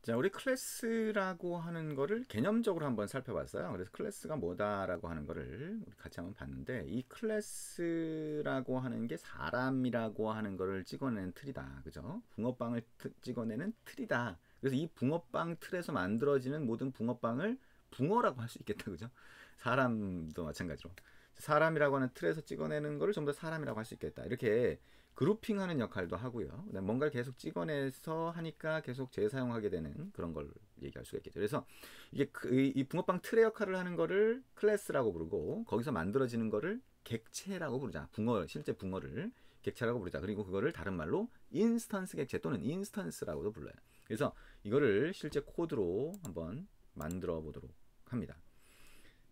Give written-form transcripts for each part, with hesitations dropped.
자, 우리 클래스라고 하는 거를 개념적으로 한번 살펴봤어요. 그래서 클래스가 뭐다라고 하는 거를 우리 같이 한번 봤는데, 이 클래스라고 하는 게 사람이라고 하는 거를 찍어내는 틀이다. 그죠? 붕어빵을 찍어내는 틀이다. 그래서 이 붕어빵 틀에서 만들어지는 모든 붕어빵을 붕어라고 할 수 있겠다. 그죠? 사람도 마찬가지로. 사람이라고 하는 틀에서 찍어내는 거를 전부 다 사람이라고 할 수 있겠다. 이렇게 그룹핑하는 역할도 하고요. 뭔가를 계속 찍어내서 하니까 계속 재사용하게 되는 그런 걸 얘기할 수가 있겠죠. 그래서 이게 이 붕어빵 틀의 역할을 하는 거를 클래스라고 부르고, 거기서 만들어지는 거를 객체라고 부르자. 붕어, 실제 붕어를 객체라고 부르자. 그리고 그거를 다른 말로 인스턴스 객체 또는 인스턴스라고도 불러요. 그래서 이거를 실제 코드로 한번 만들어 보도록 합니다.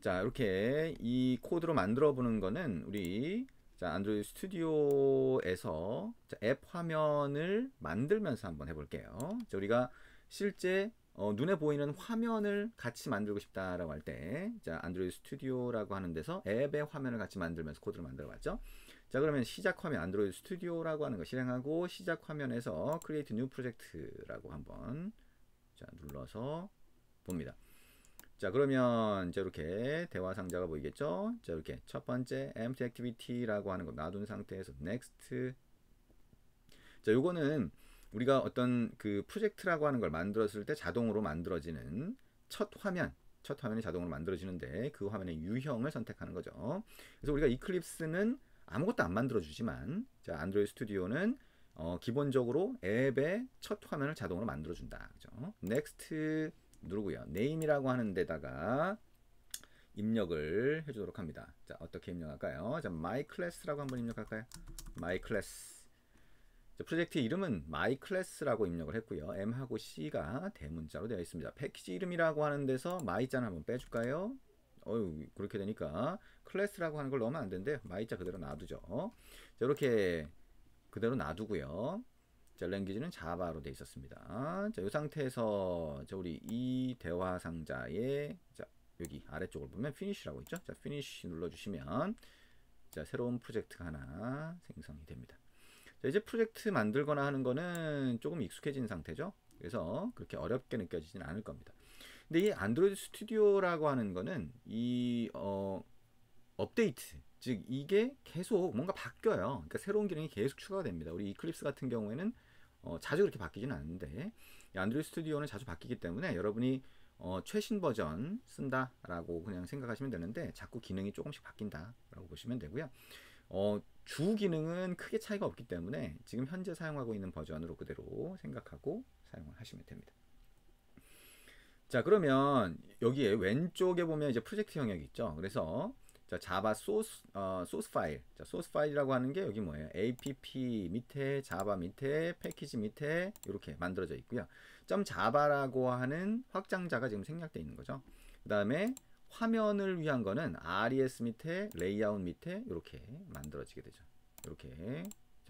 자, 이렇게 이 코드로 만들어 보는 거는 우리 안드로이드 스튜디오에서 앱 화면을 만들면서 한번 해볼게요. 자, 우리가 실제 눈에 보이는 화면을 같이 만들고 싶다라고 할 때, 안드로이드 스튜디오라고 하는 데서 앱의 화면을 같이 만들면서 코드를 만들어 봤죠. 자, 그러면 시작 화면, 안드로이드 스튜디오라고 하는 거 실행하고, 시작 화면에서 Create New Project라고 한번 눌러서 봅니다. 자, 그러면 이제 이렇게 대화 상자가 보이겠죠? 자, 이렇게 첫 번째 empty activity라고 하는 거 놔둔 상태에서 next. 자, 요거는 우리가 어떤 그 프로젝트라고 하는 걸 만들었을 때 자동으로 만들어지는 첫 화면이 자동으로 만들어지는데, 그 화면의 유형을 선택하는 거죠. 그래서 우리가 이클립스는 아무것도 안 만들어주지만, 자, 안드로이드 스튜디오는 기본적으로 앱의 첫 화면을 자동으로 만들어준다. 그죠? next 누르고요. name이라고 하는 데다가 입력을 해주도록 합니다. 자, 어떻게 입력할까요? 자, my class라고 한번 입력할까요? my class. 자, 프로젝트의 이름은 my class라고 입력을 했고요. M하고 C가 대문자로 되어 있습니다. 패키지 이름이라고 하는 데서 my자는 한번 빼줄까요? 그렇게 되니까 클래스라고 하는 걸 넣으면 안 되는데 my자 그대로 놔두죠. 자, 이렇게 그대로 놔두고요. 자, 랭귀지는 자바로 되어 있었습니다. 자, 이 상태에서 우리 이 대화 상자에 여기 아래쪽을 보면 피니쉬라고 있죠. 자, 피니쉬 눌러주시면 새로운 프로젝트가 하나 생성이 됩니다. 자, 이제 프로젝트 만들거나 하는 거는 조금 익숙해진 상태죠. 그래서 그렇게 어렵게 느껴지지는 않을 겁니다. 근데 이 안드로이드 스튜디오라고 하는 거는 이 업데이트, 즉 이게 계속 뭔가 바뀌어요. 그러니까 새로운 기능이 계속 추가가 됩니다. 우리 이클립스 같은 경우에는 자주 그렇게 바뀌지는 않는데, 안드로이드 스튜디오는 자주 바뀌기 때문에 여러분이 최신 버전 쓴다라고 그냥 생각하시면 되는데, 자꾸 기능이 조금씩 바뀐다라고 보시면 되고요. 주 기능은 크게 차이가 없기 때문에 지금 현재 사용하고 있는 버전으로 그대로 생각하고 사용을 하시면 됩니다. 자, 그러면 여기에 왼쪽에 보면 이제 프로젝트 영역이 있죠. 그래서 자, 자바 소스 파일. 자, 소스 파일이라고 하는 게 여기 뭐예요? app 밑에 자바 밑에 패키지 밑에 이렇게 만들어져 있고요. .java라고 하는 확장자가 지금 생략되어 있는 거죠. 그 다음에 화면을 위한 거는 res 밑에 레이아웃 밑에 이렇게 만들어지게 되죠. 이렇게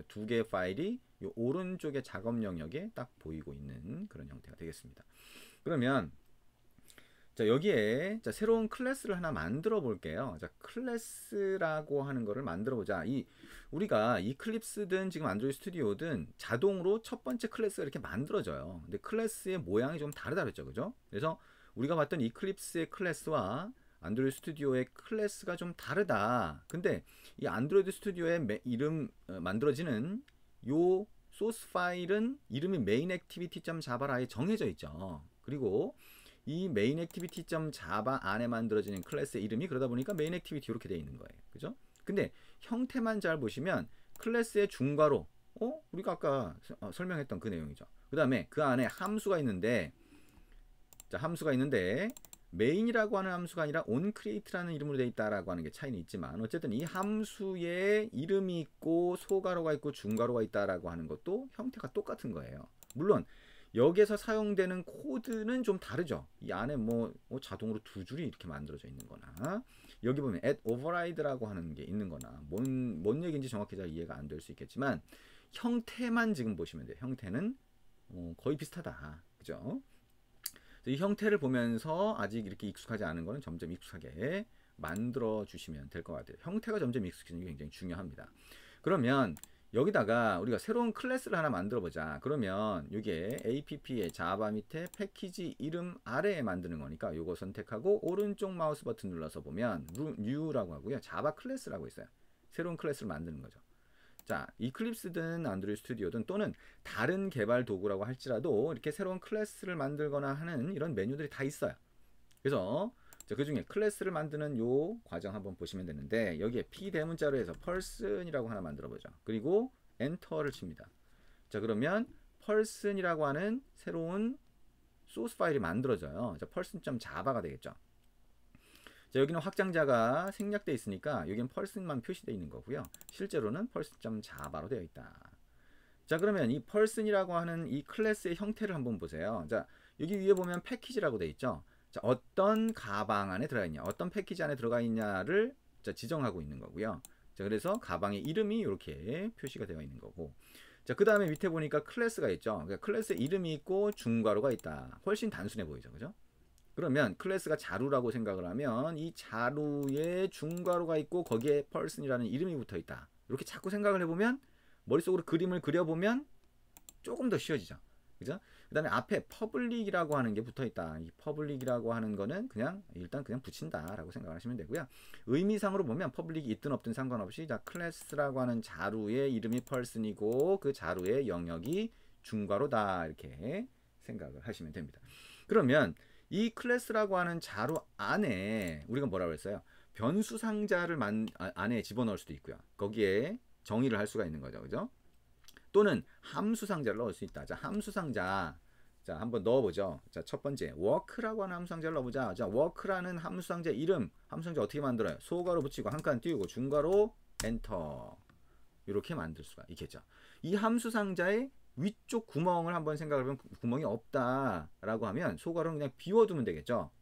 두 개의 파일이 이 오른쪽의 작업 영역에 딱 보이고 있는 그런 형태가 되겠습니다. 그러면 자, 여기에 새로운 클래스를 하나 만들어 볼게요. 자, 클래스라고 하는 거를 만들어 보자. 우리가 이클립스든 지금 안드로이드 스튜디오든 자동으로 첫 번째 클래스가 이렇게 만들어져요. 근데 클래스의 모양이 좀 다르다 그랬죠. 그죠? 그래서 우리가 봤던 이클립스의 클래스와 안드로이드 스튜디오의 클래스가 좀 다르다. 근데 이 안드로이드 스튜디오의 이름 만들어지는 요 소스 파일은 이름이 main activity.java로 아예 정해져 있죠. 그리고 이 main activity.java 안에 만들어지는 클래스의 이름이 그러다 보니까 main activity 이렇게 되어 있는 거예요. 그죠? 근데 형태만 잘 보시면 클래스의 중괄호, 우리가 아까 설명했던 그 내용이죠. 그 다음에 그 안에 함수가 있는데, 자, 함수가 있는데 main이라고 하는 함수가 아니라 onCreate라는 이름으로 되어 있다라고 하는 게 차이는 있지만, 어쨌든 이 함수에 이름이 있고 소괄호가 있고 중괄호가 있다라고 하는 것도 형태가 똑같은 거예요. 물론 여기에서 사용되는 코드는 좀 다르죠. 이 안에 자동으로 두 줄이 이렇게 만들어져 있는 거나, 여기 보면 add override라고 하는 게 있는 거나, 뭔 얘기인지 정확히 잘 이해가 안 될 수 있겠지만 형태만 지금 보시면 돼요. 형태는 거의 비슷하다. 그죠? 이 형태를 보면서 아직 이렇게 익숙하지 않은 거는 점점 익숙하게 만들어 주시면 될 것 같아요. 형태가 점점 익숙해지는 게 굉장히 중요합니다. 그러면 여기다가 우리가 새로운 클래스를 하나 만들어 보자. 그러면 이게 app의 자바 밑에 패키지 이름 아래에 만드는 거니까 요거 선택하고 오른쪽 마우스 버튼 눌러서 보면 new라고 하고요. 자바 클래스라고 있어요. 새로운 클래스를 만드는 거죠. 자, 이클립스든 안드로이드 스튜디오든 또는 다른 개발 도구라고 할지라도 이렇게 새로운 클래스를 만들거나 하는 이런 메뉴들이 다 있어요. 그래서 그 중에 클래스를 만드는 요 과정 한번 보시면 되는데, 여기에 p 대문자로 해서 person이라고 하나 만들어 보죠. 그리고 엔터를 칩니다. 자, 그러면 person이라고 하는 새로운 소스 파일이 만들어져요. 자, person.java가 되겠죠. 자, 여기는 확장자가 생략되어 있으니까 여기는 person만 표시되어 있는 거고요. 실제로는 person.java로 되어 있다. 자, 그러면 이 person이라고 하는 이 클래스의 형태를 한번 보세요. 자, 여기 위에 보면 패키지라고 되어 있죠. 자, 어떤 가방 안에 들어가 있냐, 어떤 패키지 안에 들어가 있냐를 자, 지정하고 있는 거고요. 자, 그래서 가방의 이름이 이렇게 표시가 되어 있는 거고, 자, 그 다음에 밑에 보니까 클래스가 있죠. 그러니까 클래스의 이름이 있고 중괄호가 있다. 훨씬 단순해 보이죠, 그죠? 그러면 클래스가 자루라고 생각을 하면 이 자루에 중괄호가 있고 거기에 person이라는 이름이 붙어 있다. 이렇게 자꾸 생각을 해보면, 머릿속으로 그림을 그려보면 조금 더 쉬워지죠. 그죠? 그 다음에 앞에 public이라고 하는 게 붙어 있다. 이 public이라고 하는 거는 그냥 일단 그냥 붙인다 라고 생각하시면 되고요. 의미상으로 보면 public이 있든 없든 상관없이, 자, 클래스라고 하는 자루의 이름이 person이고 그 자루의 영역이 중괄호다, 이렇게 생각을 하시면 됩니다. 그러면 이 클래스라고 하는 자루 안에 우리가 뭐라고 했어요? 변수 상자를 안에 집어넣을 수도 있고요. 거기에 정의를 할 수가 있는 거죠. 그죠? 또는 함수 상자를 넣을 수 있다. 자, 함수 상자. 자, 한번 넣어보죠. 자, 첫 번째, work라고 하는 함수 상자를 넣어보자. 자, work라는 함수 상자 이름, 함수 상자 어떻게 만들어요? 소괄호 붙이고 한 칸 띄우고 중괄호 엔터. 이렇게 만들 수가 있겠죠. 이 함수 상자의 위쪽 구멍을 한번 생각을 해보면 구멍이 없다라고 하면 소괄호는 그냥 비워두면 되겠죠.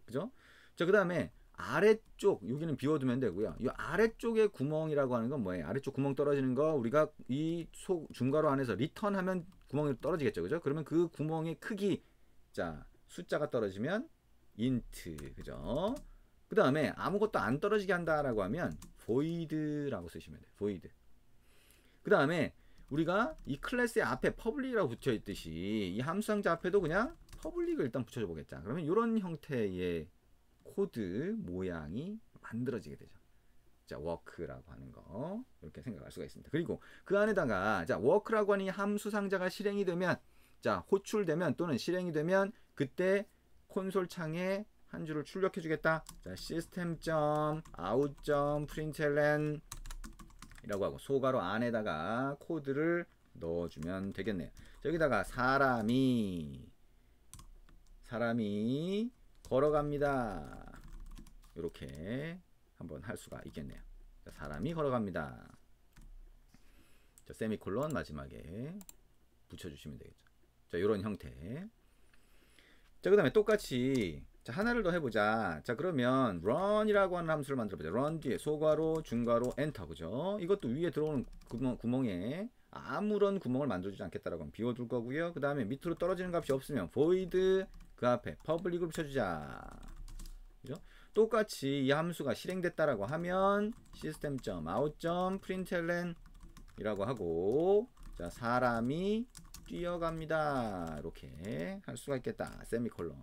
그죠? 자, 그 다음에 아래쪽, 여기는 비워두면 되고요. 이 아래쪽에 구멍이라고 하는 건 뭐예요? 아래쪽 구멍 떨어지는 거 우리가 이 중괄호 안에서 리턴하면 구멍이 떨어지겠죠. 그죠? 그러면 그 구멍의 크기, 자, 숫자가 떨어지면 int, 그죠? 그 다음에 아무것도 안 떨어지게 한다라고 하면 void라고 쓰시면 돼요. void. 그 다음에 우리가 이 클래스의 앞에 public이라고 붙여 있듯이 이 함수 상자 앞에도 그냥 public을 일단 붙여줘 보겠자. 그러면 이런 형태의 코드 모양이 만들어지게 되죠. 자, work라고 하는 거 이렇게 생각할 수가 있습니다. 그리고 그 안에다가 자, work라고 하는 이 함수 상자가 실행이 되면, 자, 호출되면 또는 실행이 되면 그때 콘솔 창에 한 줄을 출력해 주겠다. 자, system.out.println 이라고 하고 소괄호 안에다가 코드를 넣어주면 되겠네요. 여기다가 사람이 걸어갑니다. 이렇게 한번 할 수가 있겠네요. 자, 사람이 걸어갑니다. 자, 세미콜론 마지막에 붙여주시면 되겠죠. 자, 이런 형태. 자, 그 다음에 똑같이 자, 하나를 더 해보자. 자, 그러면 run이라고 하는 함수를 만들어보자. run 뒤에 소괄호, 중괄호, 엔터, 그죠? 이것도 위에 들어오는 구멍에 아무런 구멍을 만들어주지 않겠다라고 하면 비워둘 거고요. 그 다음에 밑으로 떨어지는 값이 없으면 void 그 앞에 public을 붙여주자. 그죠? 똑같이 이 함수가 실행됐다라고 하면 system.out.println 이라고 하고, 자, 사람이 뛰어갑니다. 이렇게 할 수가 있겠다. 세미콜론.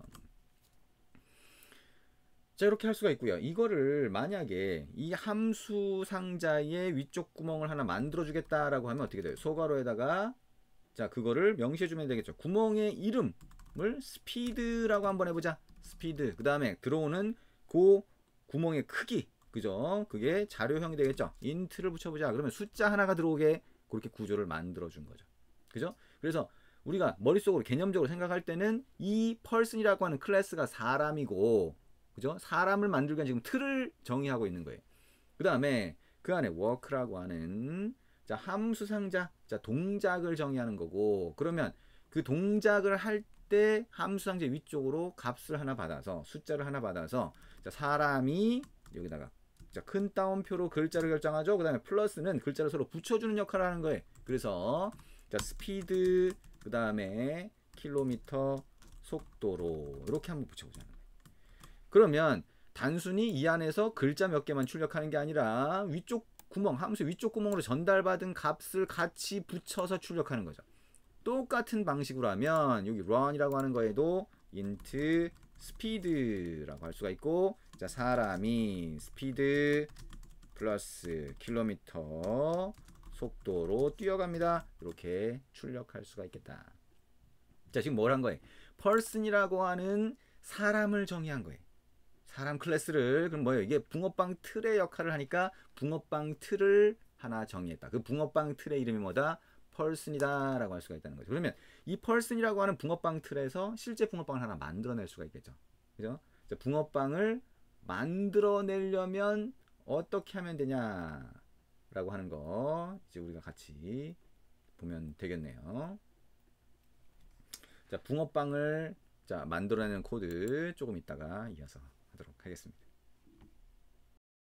자, 이렇게 할 수가 있고요. 이거를 만약에 이 함수 상자의 위쪽 구멍을 하나 만들어 주겠다라고 하면 어떻게 돼요? 소괄호에다가 자, 그거를 명시해 주면 되겠죠. 구멍의 이름을 speed라고 한번 해보자. speed. 그 다음에 들어오는 그 구멍의 크기, 그죠? 그게 자료형이 되겠죠. int를 붙여보자. 그러면 숫자 하나가 들어오게 그렇게 구조를 만들어 준 거죠. 그죠? 그래서 우리가 머릿속으로 개념적으로 생각할 때는 이 person이라고 하는 클래스가 사람이고, 그죠? 사람을 만들기 위한 지금 틀을 정의하고 있는 거예요. 그 다음에 그 안에 work라고 하는 자, 함수 상자, 자, 동작을 정의하는 거고, 그러면 그 동작을 할 때 함수 상자 위쪽으로 값을 하나 받아서 숫자를 하나 받아서 자, 사람이 여기다가 자, 큰 따옴표로 글자를 결정하죠. 그 다음에 플러스는 글자를 서로 붙여주는 역할을 하는 거예요. 그래서 자, 스피드 그 다음에 킬로미터 속도로 이렇게 한번 붙여보자는 거예요. 그러면 단순히 이 안에서 글자 몇 개만 출력하는 게 아니라 위쪽 구멍, 함수 위쪽 구멍으로 전달받은 값을 같이 붙여서 출력하는 거죠. 똑같은 방식으로 하면 여기 run이라고 하는 거에도 int speed라고 할 수가 있고, 자, 사람이 스피드 플러스 킬로미터 속도로 뛰어갑니다. 이렇게 출력할 수가 있겠다. 자, 지금 뭘 한 거예요? person이라고 하는 사람을 정의한 거예요. 사람 클래스를. 그럼 뭐예요? 이게 붕어빵 틀의 역할을 하니까 붕어빵 틀을 하나 정의했다. 그 붕어빵 틀의 이름이 뭐다? person이다 라고 할 수가 있다는 거죠. 그러면 이 person이라고 하는 붕어빵 틀에서 실제 붕어빵을 하나 만들어낼 수가 있겠죠. 그죠? 붕어빵을 만들어내려면 어떻게 하면 되냐 라고 하는 거 이제 우리가 같이 보면 되겠네요. 자, 붕어빵을 자 만들어내는 코드 조금 이따가 이어서 하도록 하겠습니다.